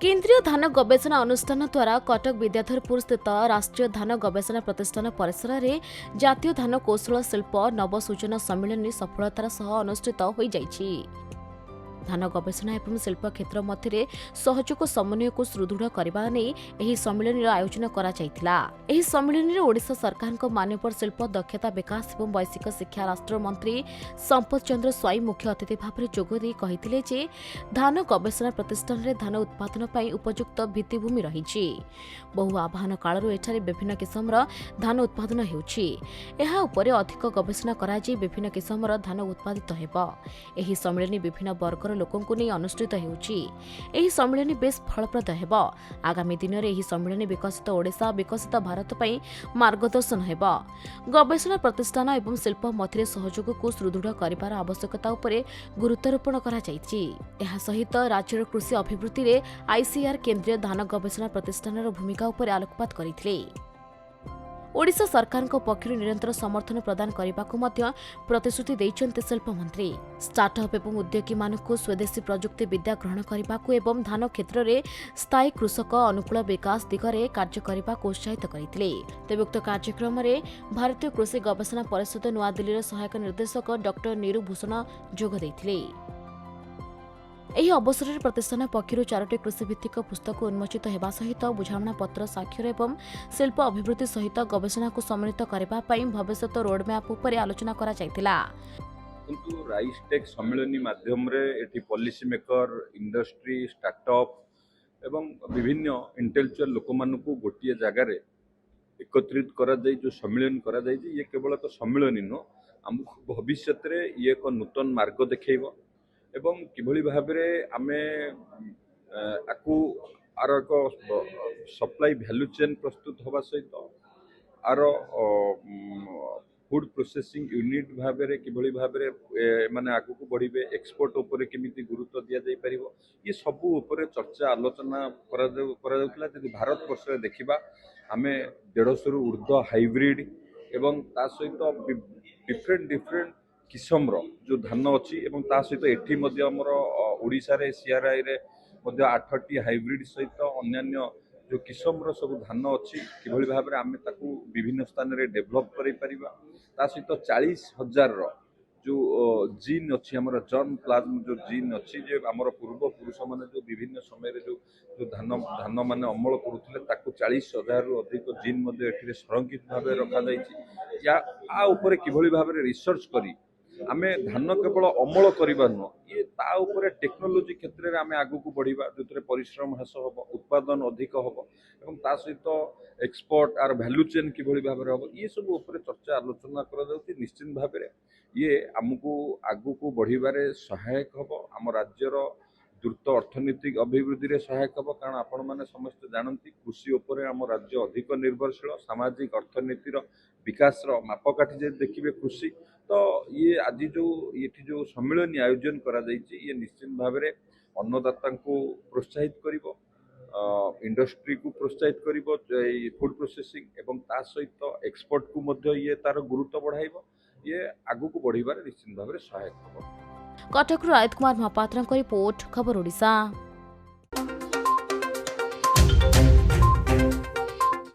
केन्द्रीय धान गवेषणा अनुष्ठान द्वारा कटक विद्याधरपुर स्थित राष्ट्रीय धान गवेषणा प्रतिष्ठान परिसर में जातीय धान कौशल शिल्प नवसूचना सम्मिलन सफलतार सह अनुष्ठित हो जाइछि। धान गवेषणा एवं शिल्प क्षेत्र मध्य सहयोग समन्वय को सुदृढ़ करने नहीं एही सम्मिलन आयोजन करा जायतिला। एही सम्मिलन में ओडिशा सरकार मान्यवर शिल्प दक्षता विकास एवं वैश्विक शिक्षा राष्ट्र मंत्री संपत चंद्र स्वाई मुख्य अतिथि भाव में जोगदे कहिथिले जे धान गवेषणा प्रतिष्ठान में धान उत्पादन पर उपयुक्त भित्तिभूमि रही। बहु आह्वान कालू एठारे विभिन्न किस्मर धान उत्पादन होउछि। एहा उपरे अधिक गवेषणा कराई विभिन्न किस्मर धान उत्पादित हेबो। एही सम्मिलन विभिन्न वर्गर लोकंकु नहीं अनुष्ठित होउछि। एही सम्मिलन बेस फलप्रद हेबो। आगामी दिन में एही सम्मिलन विकसित ओडिशा विकसित भारत पई मार्गदर्शन हेबो। गवेषणा प्रतिष्ठान एवं शिल्प मध्य सहयोग को सुदृढ़ करिवार आवश्यकता उपरे गुरुत्वारोपण करा जायछि। एहा सहित राज्यर कृषि अभिवृद्धि रे आईसीआर केंद्रीय धान गवेषणा प्रतिष्ठानर भूमिका उपरे आलोकपात करिथिले। ओडिशा सरकार पक्षर निरंतर समर्थन प्रदान करने को प्रतिश्रुति देइछन्ते शिल्प मंत्री। स्टार्टअप एवं उद्योगी मानक स्वदेशी प्रजुक्ति विद्या ग्रहण करने एवं धान क्षेत्र में स्थायी कृषक अनुकूल विकास दिगरे कार्य करने को उत्साहित करते। तेज उक्त कार्यक्रम में भारतीय कृषि गवेषणा परिषद नूआदिल्ली सहायक निर्देशक डॉ नीरू भूषण जोग देइथिले। ଏହି ଅବସରରେ ପ୍ରତିଷ୍ଠାନ ପକ୍ଷରୁ 4ଟି କୃଷିଭିତ୍ତିକ ପୁସ୍ତକ ଉନ୍ମୋଚିତ ହେବା ସହିତ ବୁଝାମଣା ପତ୍ର ସ୍ୱାକ୍ଷର ଏବଂ ଶିଳ୍ପ ଅଭିବୃଦ୍ଧି ସହିତ ଗବେଷଣାକୁ ସମନ୍ୱିତ କରିବା ପାଇଁ ଭବିଷ୍ୟତ ରୋଡମ୍ୟାପ୍ ଉପରେ ଆଲୋଚନା କରାଯାଇଥିଲା। କିନ୍ତୁ ରାଇସଟେକ୍ ସମ୍ମିଳନୀ ମାଧ୍ୟମରେ ଏଠି ପଲିସି ମେକର, ଇଣ୍ଡଷ୍ଟ୍ରି, ଷ୍ଟାର୍ଟଅପ୍ ଏବଂ ବିଭିନ୍ନ ଇଣ୍ଟେଲେକ୍ଚୁଆଲ ଲୋକମାନଙ୍କୁ ଗୋଟିଏ ଜାଗାରେ ଏକତ୍ରିତ କରାଯାଇ ଯେଉଁ ସମ୍ମିଳନୀ କରାଯାଇଛି ଇଏ କେବଳ ଏକ ସମ୍ମିଳନୀ ନୁହଁ, ଆମକୁ ଭବିଷ୍ୟତରେ ଇଏ ଏକ ନୂତନ ମାର୍ଗ ଦେଖେଇବ ଏବଂ କିଭଳି ଭାବରେ ଆମେ ଆକୁ ଆର ଏକ ସପ୍ଲାଇ ଭ୍ୟାଲ୍ୟୁ ଚେନ୍ ପ୍ରସ୍ତୁତ ହେବା ସହିତ ଆର फूड प्रोसेसिंग यूनिट भाव किभली भाव माने आगू बढ़े एक्सपोर्ट उपरे केमिति गुरुत्व दि जाई परिबो ये सब उपरे चर्चा आलोचना यदि भारत वर्ष देखा आमे 150 रु ऊर्ध्व हाइब्रिड एवं ता सहित डिफरेंट किस्मर जो धान अच्छी एवं ता सहित एठी मध्य हमर ओडिशा रे सीआरआई रे मध्य 8टी हाइब्रिड सहित अन्यान्य जो किस्मर सब धान अच्छी किभली भाव आमे ताकू विभिन्न स्थान रे डेवलप करि परिबा ता सहित 40,000 जो जीन अच्छी हमर जर्म प्लाज्म जो जीन अच्छी जे हमर पूर्व पुरुष माने जो विभिन्न समय रे जो धान माने अमल करूथिले ताकू 40,000 रु अधिक जीन मध्ये एठिरे संरक्षित भाव रखा जायछि या आ ऊपर किभली भाव रिसर्च करी आमे धान केवल अमल करबा न ये ता ऊपर टेक्नोलोजी क्षेत्र में आमे आगु को बढ़िबा जोतरे परिश्रम ह्रास होबो उत्पादन अधिक होबो एवं ता सहित एक्सपोर्ट आर वैल्यू चेन किभली भाव होबो ये सब ऊपर चर्चा आलोचना करा जाउछि। निश्चित भाव ये आमको आगु को बढ़िबारे सहायक होबो आम राज्यर द्रुत अर्थनैतिक अभिवृद्धि रे सहायक होबो कारण आपण माने समस्त जानती कृषि उपरे आम राज्य अधिक निर्भरशील सामाजिक अर्थनीतिर विकास मापकाठी जे देखिबे कृषि तो ये आज जो सम्मेलन आयोजन करा जायछि ये निश्चित भाव में अन्नदाता को प्रोत्साहित करिवो इंडस्ट्री को प्रोत्साहित करिवो फूड प्रोसेसिंग एवं ता सहित एक्सपोर्ट को मध्य ये तार गुरुत्व बढ़ाइबो ये आगु को बढ़िबार निश्चित भाव में सहायक होबो। कटकରୁ आदित्य कुमार महापात्रଙ୍କ रिपोर्ट खबर ओडिशा।